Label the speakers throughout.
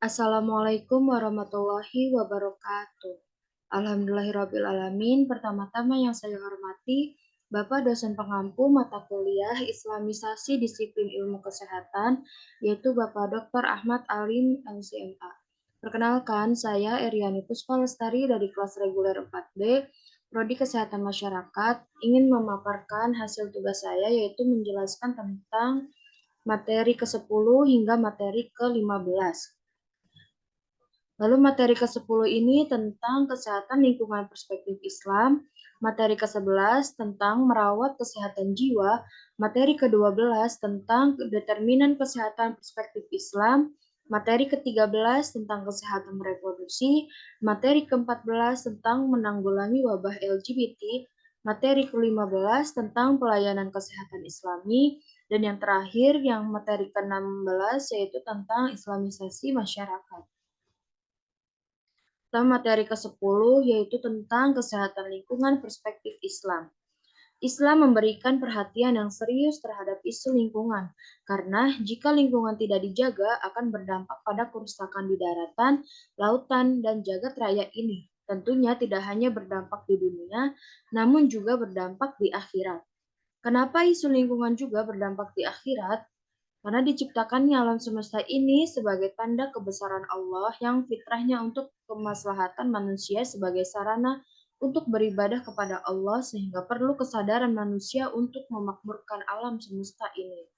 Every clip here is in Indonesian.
Speaker 1: Assalamualaikum warahmatullahi wabarakatuh. Alhamdulillahirrabbilalamin. Pertama-tama yang saya hormati, Bapak dosen pengampu mata kuliah Islamisasi Disiplin Ilmu Kesehatan, yaitu Bapak Dr. Ahmad Alim MCMA. Perkenalkan, saya Eriani Puspa Lestari dari kelas reguler 4B, Prodi Kesehatan Masyarakat, ingin memaparkan hasil tugas saya yaitu menjelaskan tentang materi ke-10 hingga materi ke-15. Lalu materi ke-10 ini tentang kesehatan lingkungan perspektif Islam, materi ke-11 tentang merawat kesehatan jiwa, materi ke-12 tentang determinan kesehatan perspektif Islam, materi ke-13 tentang kesehatan reproduksi, materi ke-14 tentang menanggulangi wabah LGBT, materi ke-15 tentang pelayanan kesehatan Islami, dan yang terakhir yang materi ke-16 yaitu tentang islamisasi masyarakat. Materi ke-10 yaitu tentang kesehatan lingkungan perspektif Islam. Islam memberikan perhatian yang serius terhadap isu lingkungan, karena jika lingkungan tidak dijaga akan berdampak pada kerusakan di daratan, lautan, dan jagat raya ini. Tentunya tidak hanya berdampak di dunia, namun juga berdampak di akhirat. Kenapa isu lingkungan juga berdampak di akhirat? Karena diciptakannya alam semesta ini sebagai tanda kebesaran Allah yang fitrahnya untuk kemaslahatan manusia sebagai sarana untuk beribadah kepada Allah sehingga perlu kesadaran manusia untuk memakmurkan alam semesta ini.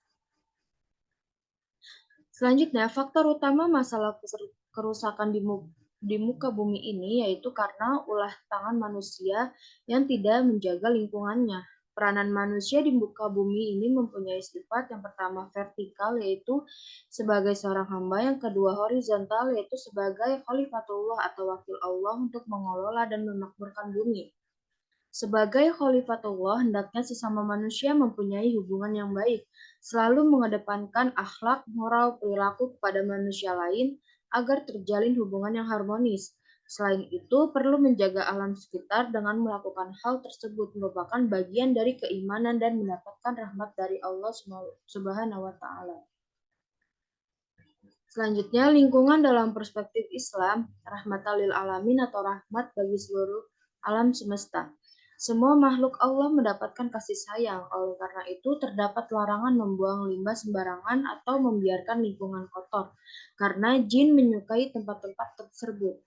Speaker 1: Selanjutnya, faktor utama masalah kerusakan di muka bumi ini yaitu karena ulah tangan manusia yang tidak menjaga lingkungannya. Peranan manusia di muka bumi ini mempunyai sifat yang pertama vertikal yaitu sebagai seorang hamba, yang kedua horizontal yaitu sebagai khalifatullah atau wakil Allah untuk mengelola dan memakmurkan bumi. Sebagai khalifatullah, hendaknya sesama manusia mempunyai hubungan yang baik, selalu mengedepankan akhlak, moral, perilaku kepada manusia lain agar terjalin hubungan yang harmonis. Selain itu, perlu menjaga alam sekitar dengan melakukan hal tersebut merupakan bagian dari keimanan dan mendapatkan rahmat dari Allah Subhanahu wa taala. Selanjutnya, lingkungan dalam perspektif Islam, rahmatan lil alamin atau rahmat bagi seluruh alam semesta. Semua makhluk Allah mendapatkan kasih sayang, oleh karena itu terdapat larangan membuang limbah sembarangan atau membiarkan lingkungan kotor, karena jin menyukai tempat-tempat tersebut.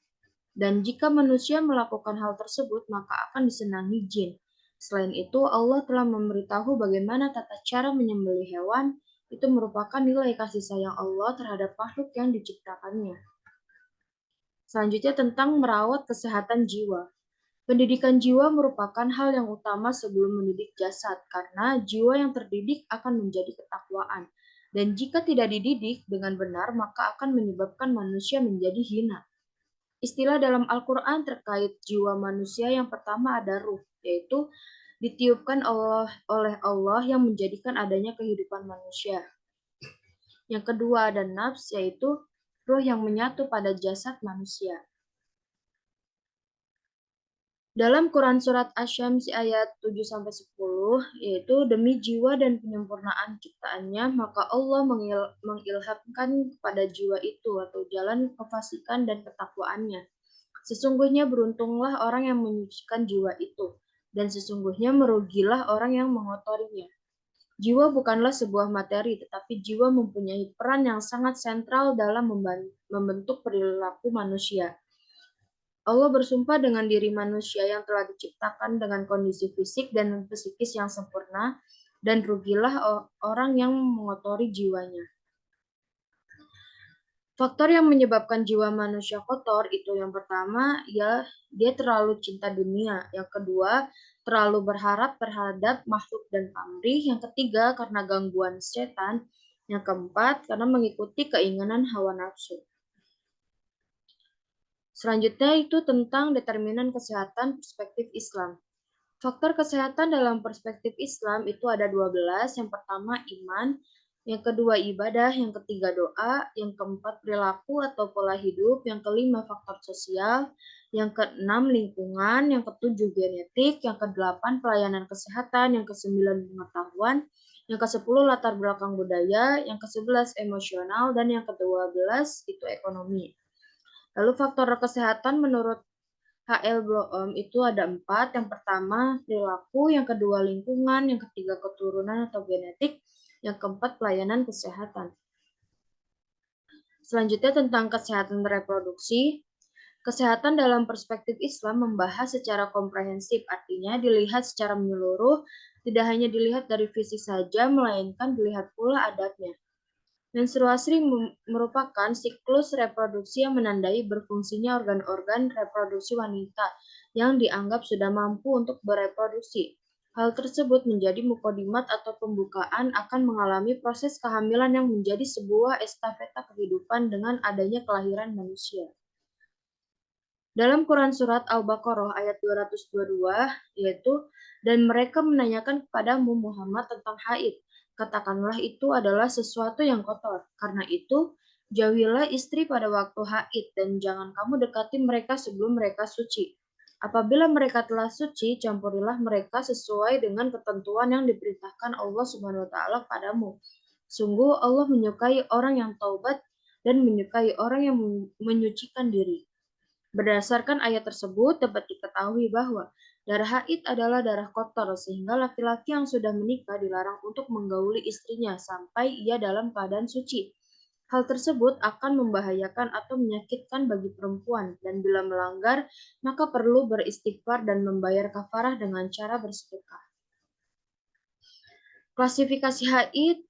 Speaker 1: Dan jika manusia melakukan hal tersebut, maka akan disenangi jin. Selain itu, Allah telah memberitahu bagaimana tata cara menyembelih hewan, itu merupakan nilai kasih sayang Allah terhadap makhluk yang diciptakannya. Selanjutnya tentang merawat kesehatan jiwa. Pendidikan jiwa merupakan hal yang utama sebelum mendidik jasad, karena jiwa yang terdidik akan menjadi ketakwaan. Dan jika tidak dididik dengan benar, maka akan menyebabkan manusia menjadi hina. Istilah dalam Al-Quran terkait jiwa manusia yang pertama ada ruh, yaitu ditiupkan oleh Allah yang menjadikan adanya kehidupan manusia. Yang kedua ada nafs, yaitu ruh yang menyatu pada jasad manusia. Dalam Quran Surat Asy-Syams ayat 7-10, yaitu demi jiwa dan penyempurnaan ciptaannya, maka Allah mengilhamkan kepada jiwa itu atau jalan kefasikan dan ketakwaannya. Sesungguhnya beruntunglah orang yang menyucikan jiwa itu, dan sesungguhnya merugilah orang yang mengotorinya. Jiwa bukanlah sebuah materi, tetapi jiwa mempunyai peran yang sangat sentral dalam membentuk perilaku manusia. Allah bersumpah dengan diri manusia yang telah diciptakan dengan kondisi fisik dan psikis yang sempurna, dan rugilah orang yang mengotori jiwanya. Faktor yang menyebabkan jiwa manusia kotor itu yang pertama, ya dia terlalu cinta dunia. Yang kedua, terlalu berharap terhadap makhluk dan pamrih. Yang ketiga, karena gangguan setan. Yang keempat, karena mengikuti keinginan hawa nafsu. Selanjutnya itu tentang determinan kesehatan perspektif Islam. Faktor kesehatan dalam perspektif Islam itu ada 12. Yang pertama iman, yang kedua ibadah, yang ketiga doa, yang keempat perilaku atau pola hidup, yang kelima faktor sosial, yang keenam lingkungan, yang ketujuh genetik, yang kedelapan pelayanan kesehatan, yang kesembilan pengetahuan, Yang ke-10 latar belakang budaya, yang ke-11 emosional, dan yang ke-12 itu ekonomi. Lalu faktor kesehatan menurut HL Bloom itu ada 4. Yang pertama perilaku, yang kedua lingkungan, yang ketiga keturunan atau genetik, yang keempat pelayanan kesehatan. Selanjutnya tentang kesehatan reproduksi. Kesehatan dalam perspektif Islam membahas secara komprehensif, artinya dilihat secara menyeluruh, tidak hanya dilihat dari fisik saja, melainkan dilihat pula adatnya. Menstruasi merupakan siklus reproduksi yang menandai berfungsinya organ-organ reproduksi wanita yang dianggap sudah mampu untuk bereproduksi. Hal tersebut menjadi mukodimat atau pembukaan akan mengalami proses kehamilan yang menjadi sebuah estafeta kehidupan dengan adanya kelahiran manusia. Dalam Quran Surat Al-Baqarah ayat 222, yaitu, dan mereka menanyakan kepadamu Muhammad tentang haid. Katakanlah itu adalah sesuatu yang kotor. Karena itu, jauhilah istri pada waktu haid dan jangan kamu dekati mereka sebelum mereka suci. Apabila mereka telah suci, campurilah mereka sesuai dengan ketentuan yang diperintahkan Allah Subhanahu wa taala padamu. Sungguh Allah menyukai orang yang taubat dan menyukai orang yang menyucikan diri. Berdasarkan ayat tersebut dapat diketahui bahwa darah haid adalah darah kotor sehingga laki-laki yang sudah menikah dilarang untuk menggauli istrinya sampai ia dalam keadaan suci. Hal tersebut akan membahayakan atau menyakitkan bagi perempuan dan bila melanggar maka perlu beristighfar dan membayar kafarah dengan cara bersedekah. Klasifikasi haid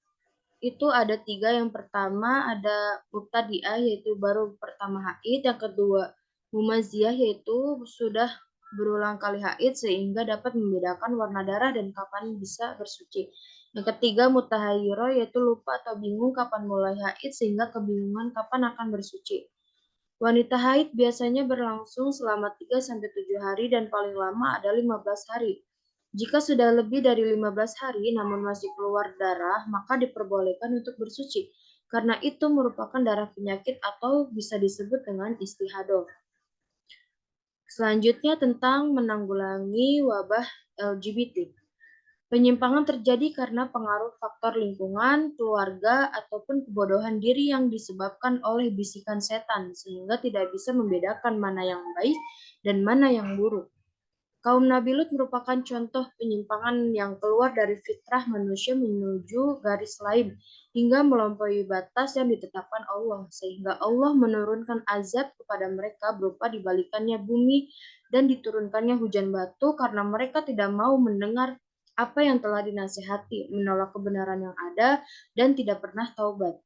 Speaker 1: itu ada 3. Yang pertama ada mubtadi'ah yaitu baru pertama haid, yang kedua mumaziyah yaitu sudah berulang kali haid sehingga dapat membedakan warna darah dan kapan bisa bersuci. Yang ketiga mutahayyirah yaitu lupa atau bingung kapan mulai haid sehingga kebingungan kapan akan bersuci. Wanita haid biasanya berlangsung selama 3-7 hari dan paling lama ada 15 hari. Jika sudah lebih dari 15 hari namun masih keluar darah, maka diperbolehkan untuk bersuci, karena itu merupakan darah penyakit atau bisa disebut dengan istihadah. Selanjutnya tentang menanggulangi wabah LGBT. Penyimpangan terjadi karena pengaruh faktor lingkungan, keluarga, ataupun kebodohan diri yang disebabkan oleh bisikan setan, sehingga tidak bisa membedakan mana yang baik dan mana yang buruk. Kaum Nabi Lut merupakan contoh penyimpangan yang keluar dari fitrah manusia menuju garis lain hingga melampaui batas yang ditetapkan Allah, sehingga Allah menurunkan azab kepada mereka berupa dibalikannya bumi dan diturunkannya hujan batu karena mereka tidak mau mendengar apa yang telah dinasihati, menolak kebenaran yang ada, dan tidak pernah taubat.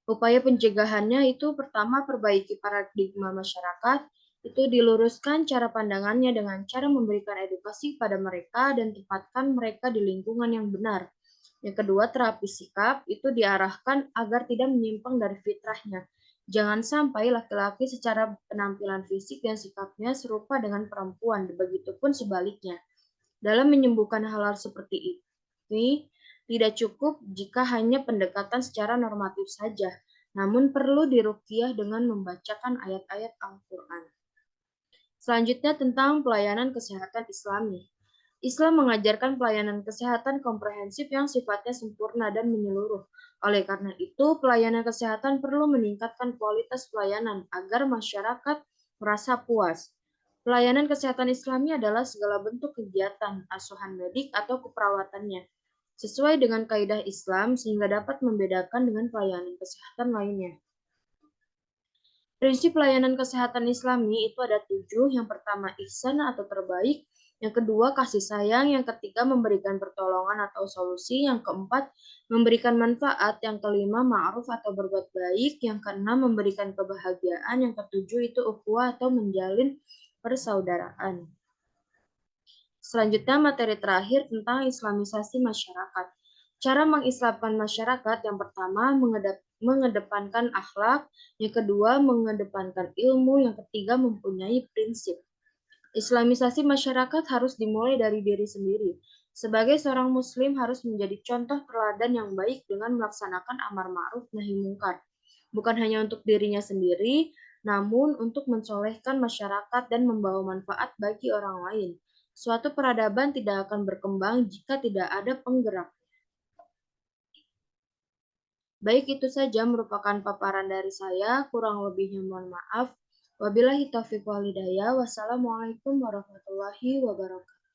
Speaker 1: Upaya pencegahannya itu pertama perbaiki paradigma masyarakat, itu diluruskan cara pandangannya dengan cara memberikan edukasi pada mereka dan tempatkan mereka di lingkungan yang benar. Yang kedua, terapi sikap itu diarahkan agar tidak menyimpang dari fitrahnya. Jangan sampai laki-laki secara penampilan fisik dan sikapnya serupa dengan perempuan, begitupun sebaliknya. Dalam menyembuhkan hal-hal seperti ini, tidak cukup jika hanya pendekatan secara normatif saja, namun perlu diruqyah dengan membacakan ayat-ayat Al-Quran. Selanjutnya tentang pelayanan kesehatan Islami. Islam mengajarkan pelayanan kesehatan komprehensif yang sifatnya sempurna dan menyeluruh. Oleh karena itu, pelayanan kesehatan perlu meningkatkan kualitas pelayanan agar masyarakat merasa puas. Pelayanan kesehatan Islami adalah segala bentuk kegiatan, asuhan medik atau keperawatannya, sesuai dengan kaidah Islam sehingga dapat membedakan dengan pelayanan kesehatan lainnya. Prinsip pelayanan kesehatan Islami itu ada 7. Yang pertama, ihsan atau terbaik. Yang kedua, kasih sayang. Yang ketiga, memberikan pertolongan atau solusi. Yang keempat, memberikan manfaat. Yang kelima, ma'ruf atau berbuat baik. Yang keenam, memberikan kebahagiaan. Yang ketujuh, itu ukhuwah atau menjalin persaudaraan. Selanjutnya, materi terakhir tentang islamisasi masyarakat. Cara mengislamkan masyarakat yang pertama, mengedepankan akhlak, yang kedua mengedepankan ilmu, yang ketiga mempunyai prinsip. Islamisasi masyarakat harus dimulai dari diri sendiri. Sebagai seorang muslim harus menjadi contoh teladan yang baik dengan melaksanakan amar ma'ruf nahi mungkar. Bukan hanya untuk dirinya sendiri, namun untuk mensolehkan masyarakat dan membawa manfaat bagi orang lain. Suatu peradaban tidak akan berkembang jika tidak ada penggerak. Baik, itu saja merupakan paparan dari saya, kurang lebihnya mohon maaf. Wabillahi taufiq wal hidayah. Wassalamualaikum warahmatullahi wabarakatuh.